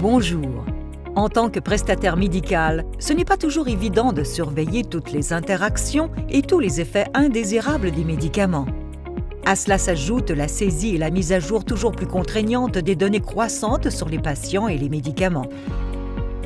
Bonjour. En tant que prestataire médical, ce n'est pas toujours évident de surveiller toutes les interactions et tous les effets indésirables des médicaments. À cela s'ajoute la saisie et la mise à jour toujours plus contraignante des données croissantes sur les patients et les médicaments.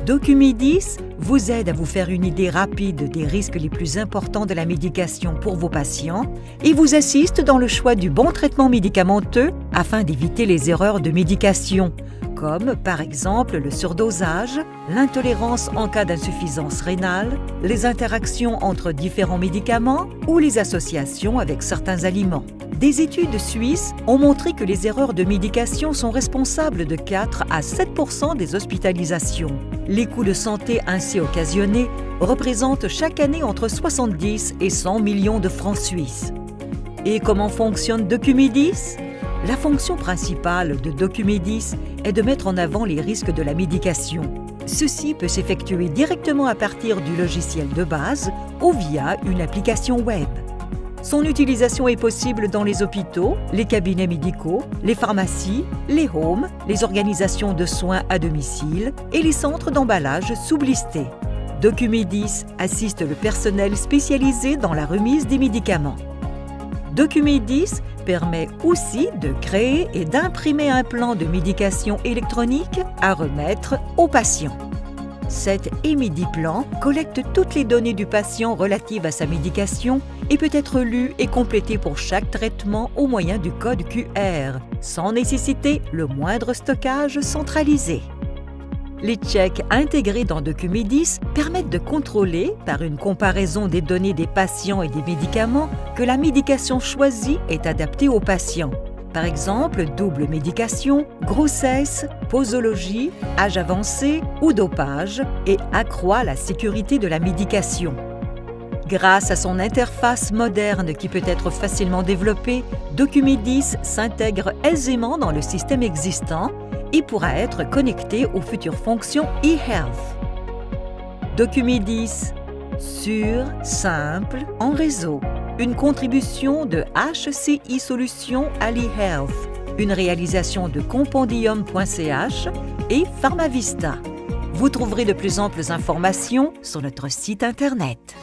Documedis vous aide à vous faire une idée rapide des risques les plus importants de la médication pour vos patients et vous assiste dans le choix du bon traitement médicamenteux afin d'éviter les erreurs de médication, comme par exemple le surdosage, l'intolérance en cas d'insuffisance rénale, les interactions entre différents médicaments ou les associations avec certains aliments. Des études suisses ont montré que les erreurs de médication sont responsables de 4 à 7 % des hospitalisations. Les coûts de santé ainsi occasionnés représentent chaque année entre 70 et 100 millions de francs suisses. Et comment fonctionne Documedis ? La fonction principale de Documedis est de mettre en avant les risques de la médication. Ceci peut s'effectuer directement à partir du logiciel de base ou via une application web. Son utilisation est possible dans les hôpitaux, les cabinets médicaux, les pharmacies, les homes, les organisations de soins à domicile et les centres d'emballage sous-blistés. Documedis assiste le personnel spécialisé dans la remise des médicaments. Documedis permet aussi de créer et d'imprimer un plan de médication électronique à remettre au patient. Cet e-Mediplan collecte toutes les données du patient relatives à sa médication et peut être lu et complété pour chaque traitement au moyen du code QR, sans nécessiter le moindre stockage centralisé. Les checks intégrés dans Documedis permettent de contrôler, par une comparaison des données des patients et des médicaments, que la médication choisie est adaptée au patient. Par exemple, double médication, grossesse, posologie, âge avancé ou dopage, et accroît la sécurité de la médication. Grâce à son interface moderne qui peut être facilement développée, Documedis s'intègre aisément dans le système existant et pourra être connecté aux futures fonctions e-health. Documedis, sûr, simple, en réseau. Une contribution de HCI Solutions à l'e-health, une réalisation de compendium.ch et PharmaVista. Vous trouverez de plus amples informations sur notre site Internet.